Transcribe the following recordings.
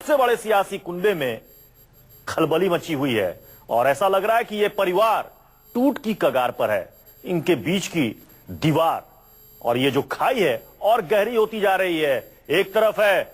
सबसे बड़े सियासी कुंबे में खलबली मची हुई है और ऐसा लग रहा है कि यह परिवार टूट की कगार पर है। इनके बीच की दीवार और ये जो खाई है और गहरी होती जा रही है। एक तरफ है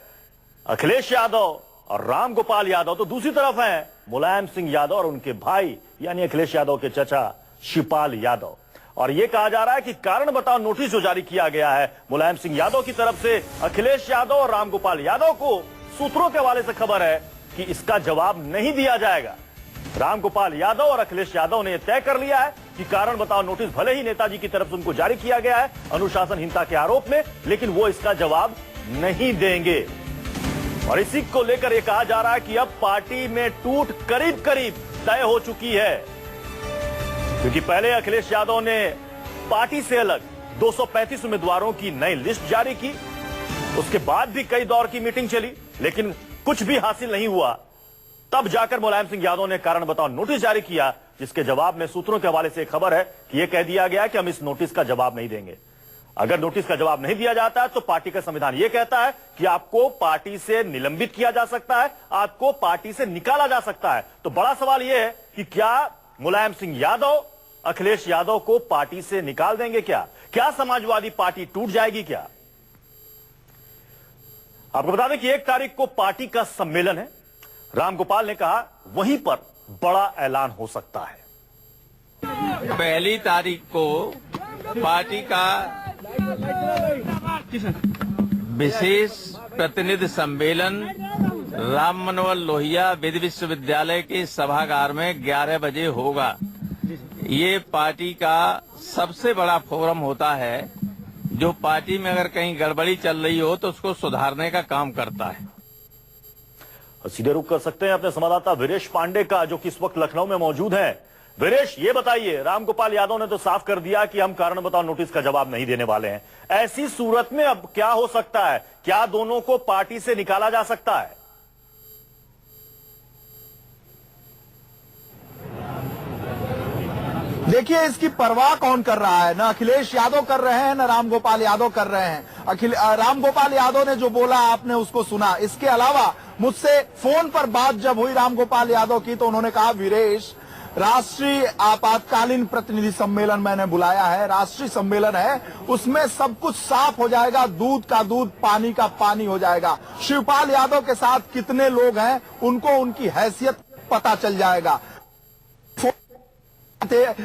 अखिलेश यादव और राम गोपाल यादव, तो दूसरी तरफ है मुलायम सिंह यादव और उनके भाई यानी अखिलेश यादव के चचा शिवपाल यादव। और यह कहा जा रहा है कि कारण बताओ नोटिस जो जारी किया गया है मुलायम सिंह यादव की तरफ से अखिलेश यादव और राम गोपाल यादव को, सूत्रों के हवाले से खबर है कि इसका जवाब नहीं दिया जाएगा। राम गोपाल यादव और अखिलेश यादव ने तय कर लिया है कि कारण बताओ नोटिस भले ही नेताजी की तरफ से उनको जारी किया गया है अनुशासनहीनता के आरोप में, लेकिन वो इसका जवाब नहीं देंगे। और इसी को लेकर यह कहा जा रहा है कि अब पार्टी में टूट करीब करीब तय हो चुकी है, क्योंकि पहले अखिलेश यादव ने पार्टी से अलग 235 उम्मीदवारों की नई लिस्ट जारी की। उसके बाद भी कई दौर की मीटिंग चली, लेकिन कुछ भी हासिल नहीं हुआ। तब जाकर मुलायम सिंह यादव ने कारण बताओ नोटिस जारी किया, जिसके जवाब में सूत्रों के हवाले से खबर है कि यह कह दिया गया कि हम इस नोटिस का जवाब नहीं देंगे। अगर नोटिस का जवाब नहीं दिया जाता है तो पार्टी का संविधान यह कहता है कि आपको पार्टी से निलंबित किया जा सकता है, आपको पार्टी से निकाला जा सकता है। तो बड़ा सवाल यह है कि क्या मुलायम सिंह यादव अखिलेश यादव को पार्टी से निकाल देंगे? क्या समाजवादी पार्टी टूट जाएगी? क्या आपको बता दें कि 1 तारीख को पार्टी का सम्मेलन है। राम गोपाल ने कहा वहीं पर बड़ा ऐलान हो सकता है। 1 तारीख को पार्टी का विशेष प्रतिनिधि सम्मेलन राम मनोहर लोहिया विधि विश्वविद्यालय के सभागार में 11 बजे होगा। ये पार्टी का सबसे बड़ा फोरम होता है, जो पार्टी में अगर कहीं गड़बड़ी चल रही हो तो उसको सुधारने का काम करता है। सीधे रुख कर सकते हैं अपने संवाददाता वीरेश पांडे का, जो कि इस वक्त लखनऊ में मौजूद हैं। वीरेश, ये बताइए, राम गोपाल यादव ने तो साफ कर दिया कि हम कारण बताओ नोटिस का जवाब नहीं देने वाले हैं। ऐसी सूरत में अब क्या हो सकता है? क्या दोनों को पार्टी से निकाला जा सकता है? देखिए, इसकी परवाह कौन कर रहा है? ना अखिलेश यादव कर रहे हैं, ना राम गोपाल यादव कर रहे हैं। राम गोपाल यादव ने जो बोला आपने उसको सुना। इसके अलावा मुझसे फोन पर बात जब हुई राम गोपाल यादव की, तो उन्होंने कहा वीरेश, राष्ट्रीय आपातकालीन प्रतिनिधि सम्मेलन मैंने बुलाया है, राष्ट्रीय सम्मेलन है, उसमें सब कुछ साफ हो जाएगा, दूध का दूध पानी का पानी हो जाएगा। शिवपाल यादव के साथ कितने लोग हैं उनको उनकी हैसियत पता चल जाएगा।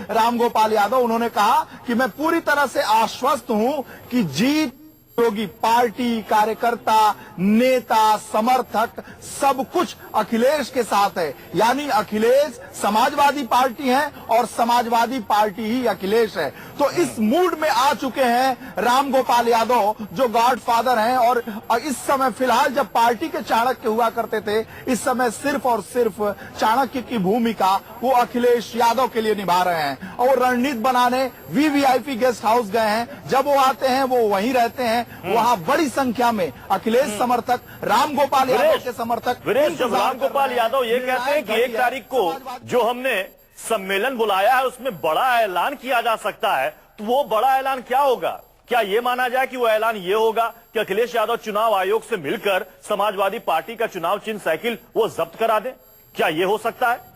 राम गोपाल यादव, उन्होंने कहा कि मैं पूरी तरह से आश्वस्त हूं कि जीत होगी। पार्टी, कार्यकर्ता, नेता, समर्थक सब कुछ अखिलेश के साथ है। यानी अखिलेश समाजवादी पार्टी है और समाजवादी पार्टी ही अखिलेश है। तो इस मूड में आ चुके हैं राम गोपाल यादव, जो गॉडफादर हैं। और इस समय फिलहाल जब पार्टी के चाणक्य हुआ करते थे, इस समय सिर्फ और सिर्फ चाणक्य की भूमिका वो अखिलेश यादव के लिए निभा रहे हैं। और रणनीति बनाने वीवीआईपी गेस्ट हाउस गए हैं। जब वो आते हैं वो वहीं रहते हैं। वहां बड़ी संख्या में अखिलेश समर्थक, राम गोपाल यादव के समर्थक। जब राम गोपाल यादव ये कहते हैं कि 1 तारीख को जो हमने सम्मेलन बुलाया है उसमें बड़ा ऐलान किया जा सकता है, तो वो बड़ा ऐलान क्या होगा? क्या ये माना जाए कि वो ऐलान ये होगा कि अखिलेश यादव चुनाव आयोग से मिलकर समाजवादी पार्टी का चुनाव चिन्ह साइकिल वो जब्त करा दे? क्या ये हो सकता है?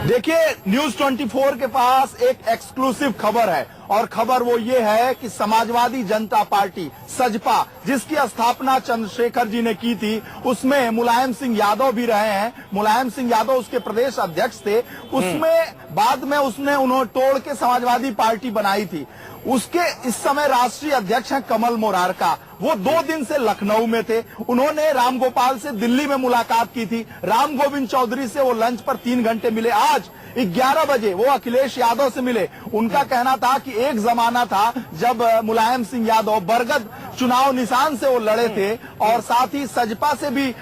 देखिए, न्यूज 24 के पास एक एक्सक्लूसिव खबर है, और खबर वो ये है कि समाजवादी जनता पार्टी सजपा, जिसकी स्थापना चंद्रशेखर जी ने की थी, उसमें मुलायम सिंह यादव भी रहे हैं। मुलायम सिंह यादव उसके प्रदेश अध्यक्ष थे। उसमें बाद में उन्होंने तोड़ के समाजवादी पार्टी बनाई थी। उसके इस समय राष्ट्रीय अध्यक्ष हैं कमल मोरारका। वो 2 दिन से लखनऊ में थे। उन्होंने राम गोपाल से दिल्ली में मुलाकात की थी। राम गोविंद चौधरी से वो लंच पर 3 घंटे मिले। आज 11 बजे वो अखिलेश यादव से मिले। उनका कहना था कि एक जमाना था जब मुलायम सिंह यादव बरगद चुनाव निशान से वो लड़े थे, और साथ ही सजपा से भी,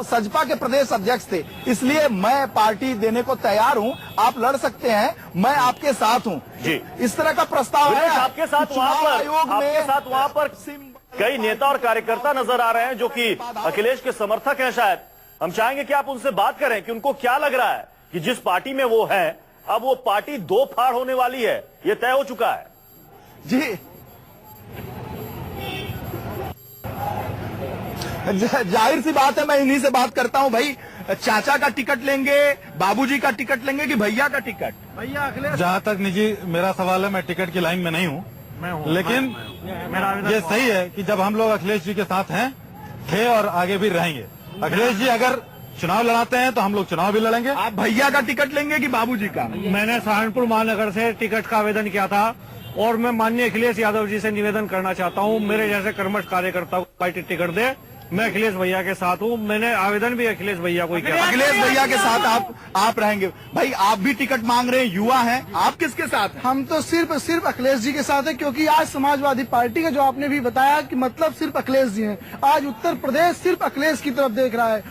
सजपा के प्रदेश अध्यक्ष थे। इसलिए मैं पार्टी देने को तैयार हूं, आप लड़ सकते हैं, मैं आपके साथ हूं। जी, इस तरह का प्रस्ताव है। आपके साथ वहां पर कई नेता और कार्यकर्ता नजर आ रहे हैं जो कि अखिलेश के समर्थक हैं। शायद हम चाहेंगे कि आप उनसे बात करें कि उनको क्या लग रहा है कि जिस पार्टी में वो है, अब वो पार्टी 2 फाड़ होने वाली है, ये तय हो चुका है। जी, जाहिर सी बात है, मैं इन्हीं से बात करता हूं भाई। चाचा का टिकट लेंगे, बाबूजी का टिकट लेंगे कि भैया का टिकट? भैया अखिलेश। जहाँ तक निजी मेरा सवाल है, मैं टिकट की लाइन में नहीं हूँ, लेकिन ये सही है कि जब हम लोग अखिलेश जी के साथ हैं, थे और आगे भी रहेंगे। अखिलेश जी अगर चुनाव लड़ाते हैं तो हम लोग चुनाव भी लड़ेंगे। आप भैया का टिकट लेंगे कि बाबूजी का? मैंने सहारनपुर महानगर से टिकट का आवेदन किया था और मैं माननीय अखिलेश यादव जी से निवेदन करना चाहता हूं, मेरे जैसे कर्मठ कार्यकर्ता को पार्टी टिकट दे। मैं अखिलेश भैया के साथ हूं, मैंने आवेदन भी अखिलेश भैया को किया। अखिलेश भैया के साथ आप रहेंगे। भाई आप भी टिकट मांग रहे हैं, युवा हैं, आप किसके साथ? हम तो सिर्फ अखिलेश जी के साथ है, क्योंकि आज समाजवादी पार्टी का जो आपने भी बताया कि मतलब सिर्फ अखिलेश जी हैं। आज उत्तर प्रदेश सिर्फ अखिलेश की तरफ देख रहा है।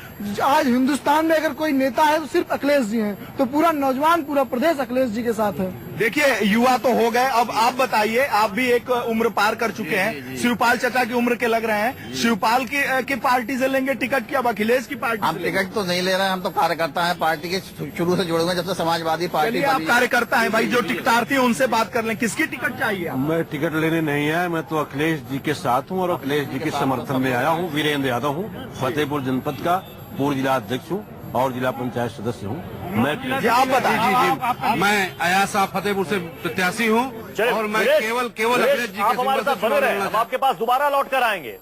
आज हिंदुस्तान में अगर कोई नेता है तो सिर्फ अखिलेश जी हैं, तो पूरा नौजवान पूरा प्रदेश अखिलेश जी के साथ है। देखिए युवा तो हो गए, अब आप बताइए, आप भी एक उम्र पार कर चुके हैं, शिवपाल चाचा की उम्र के लग रहे हैं। शिवपाल की पार्टी से लेंगे टिकट की अब अखिलेश की पार्टी? हम टिकट तो नहीं ले रहे हैं, हम तो कार्यकर्ता हैं, पार्टी के शुरू से जुड़े हुए हैं, जब से समाजवादी पार्टी। आप कार्यकर्ता हैं भाई, जो टिकटार्थी हैं उनसे बात कर लें, किसकी टिकट चाहिए? मैं टिकट लेने नहीं आया, मैं तो अखिलेश जी के साथ हूँ और अखिलेश जी के समर्थन में आया हूँ। वीरेंद्र यादव हूँ, फतेहपुर जनपद का पूर्व जिला अध्यक्ष हूँ और जिला पंचायत सदस्य हूँ। मैं आप बताइए। मैं अयासा फतेहपुर से प्रत्याशी हूँ और मैं केवल अखिलेश जी आप हमारे साथ बने रहे, हम आपके पास दोबारा लौट कर आएंगे।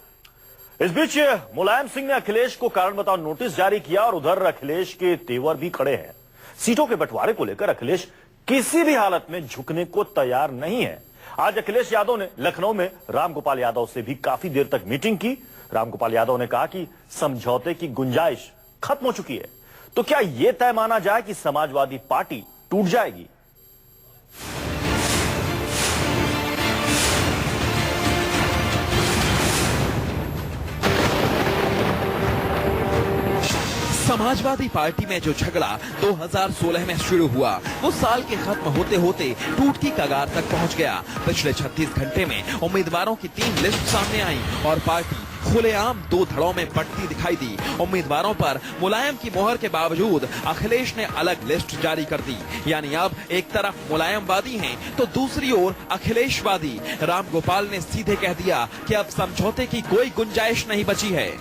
इस बीच मुलायम सिंह ने अखिलेश को कारण बताओ नोटिस जारी किया और उधर अखिलेश के तेवर भी खड़े हैं। सीटों के बंटवारे को लेकर अखिलेश किसी भी हालत में झुकने को तैयार नहीं है। आज अखिलेश यादव ने लखनऊ में रामगोपाल यादव से भी काफी देर तक मीटिंग की। रामगोपाल यादव ने कहा कि समझौते की गुंजाइश खत्म हो चुकी है। तो क्या यह तय माना जाए कि समाजवादी पार्टी टूट जाएगी? समाजवादी पार्टी में जो झगड़ा 2016 में शुरू हुआ, वो साल के खत्म होते होते टूट की कगार तक पहुंच गया। पिछले 36 घंटे में उम्मीदवारों की 3 लिस्ट सामने आई और पार्टी खुलेआम 2 धड़ों में बंटती दिखाई दी। उम्मीदवारों पर मुलायम की मोहर के बावजूद अखिलेश ने अलग लिस्ट जारी कर दी। यानी अब एक तरफ मुलायमवादी हैं तो दूसरी ओर अखिलेशवादी। रामगोपाल ने सीधे कह दिया कि अब समझौते की कोई गुंजाइश नहीं बची है।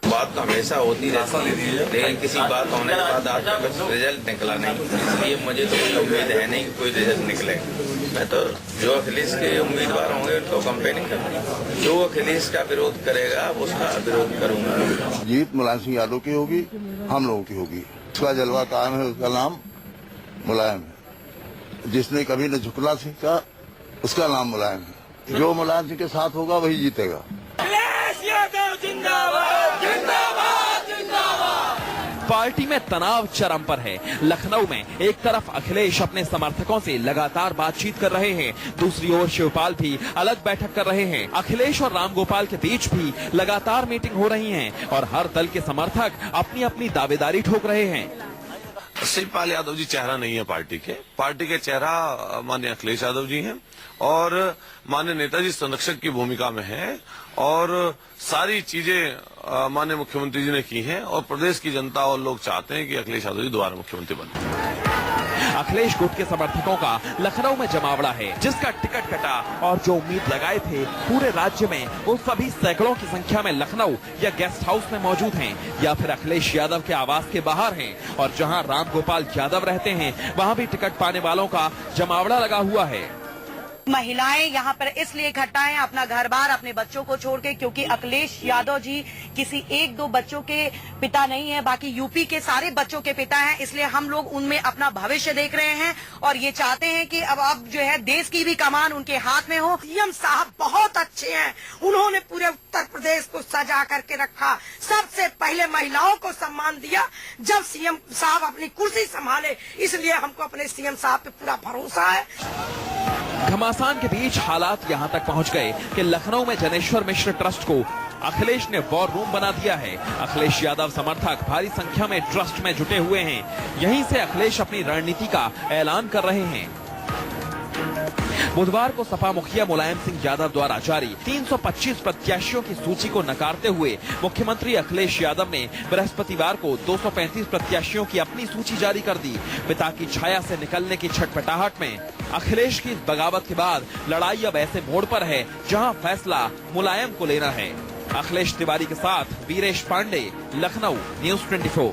बात तो हमेशा होती रहती है, लेकिन किसी बात होने के बाद आज तक रिजल्ट निकला नहीं, इसलिए मुझे तो कोई उम्मीद है नहीं कि कोई रिजल्ट निकलेगा। मैं तो जो अखिलेश के उम्मीदवार होंगे उनको कंपेयरिंग करूंगा, जो अखिलेश का विरोध करेगा उसका विरोध करूंगा। जीत मुलायम सिंह यादव की होगी, हम लोगों की होगी। उसका जलवा कायम है, उसका नाम मुलायम है। जिसने कभी न झुकना सीखा उसका नाम मुलायम है। जो मुलायम सिंह के साथ होगा वही जीतेगा। पार्टी में तनाव चरम पर है। लखनऊ में एक तरफ अखिलेश अपने समर्थकों से लगातार बातचीत कर रहे हैं, दूसरी ओर शिवपाल भी अलग बैठक कर रहे हैं। अखिलेश और रामगोपाल के बीच भी लगातार मीटिंग हो रही हैं और हर दल के समर्थक अपनी अपनी दावेदारी ठोक रहे हैं। शिवपाल यादव जी चेहरा नहीं है पार्टी के चेहरा माननीय अखिलेश यादव जी हैं और माननीय नेताजी संरक्षक की भूमिका में है और सारी चीजें माननीय मुख्यमंत्री जी ने की हैं और प्रदेश की जनता और लोग चाहते हैं कि अखिलेश यादव जी दोबारा मुख्यमंत्री बने। अखिलेश गुट के समर्थकों का लखनऊ में जमावड़ा है। जिसका टिकट कटा और जो उम्मीद लगाए थे पूरे राज्य में, वो सभी सैकड़ों की संख्या में लखनऊ या गेस्ट हाउस में मौजूद हैं या फिर अखिलेश यादव के आवास के बाहर हैं। और जहां रामगोपाल यादव रहते हैं वहां भी टिकट पाने वालों का जमावड़ा लगा हुआ है। महिलाएं यहाँ पर इसलिए इकट्ठा हैं अपना घर बार अपने बच्चों को छोड़ के, क्योंकि अखिलेश यादव जी किसी 1-2 बच्चों के पिता नहीं है, बाकी यूपी के सारे बच्चों के पिता हैं। इसलिए हम लोग उनमें अपना भविष्य देख रहे हैं और ये चाहते हैं कि अब जो है देश की भी कमान उनके हाथ में हो। सीएम साहब बहुत अच्छे हैं, उन्होंने पूरे उत्तर प्रदेश को सजा करके रखा। सबसे पहले महिलाओं को सम्मान दिया जब सीएम साहब अपनी कुर्सी संभाले, इसलिए हमको अपने सीएम साहब पे पूरा भरोसा है। घमासान के बीच हालात यहां तक पहुंच गए कि लखनऊ में जनेश्वर मिश्र ट्रस्ट को अखिलेश ने वॉर रूम बना दिया है। अखिलेश यादव समर्थक भारी संख्या में ट्रस्ट में जुटे हुए हैं। यहीं से अखिलेश अपनी रणनीति का ऐलान कर रहे हैं। बुधवार को सपा मुखिया मुलायम सिंह यादव द्वारा जारी 325 प्रत्याशियों की सूची को नकारते हुए मुख्यमंत्री अखिलेश यादव ने बृहस्पतिवार को 235 प्रत्याशियों की अपनी सूची जारी कर दी। पिता की छाया से निकलने की छटपटाहट में अखिलेश की इस बगावत के बाद लड़ाई अब ऐसे मोड़ पर है जहां फैसला मुलायम को लेना है। अखिलेश तिवारी के साथ वीरेश पांडे, लखनऊ, न्यूज 24।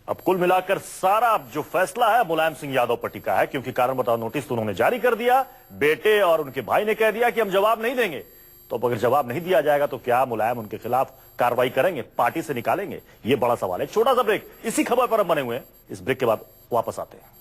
अब कुल मिलाकर सारा जो फैसला है मुलायम सिंह यादव पर टिका है, क्योंकि कारण बताओ नोटिस तो उन्होंने जारी कर दिया, बेटे और उनके भाई ने कह दिया कि हम जवाब नहीं देंगे। तो अगर जवाब नहीं दिया जाएगा तो क्या मुलायम उनके खिलाफ कार्रवाई करेंगे, पार्टी से निकालेंगे? ये बड़ा सवाल है। छोटा सा ब्रेक, इसी खबर पर हम बने हुए हैं। इस ब्रेक के बाद वापस आते हैं।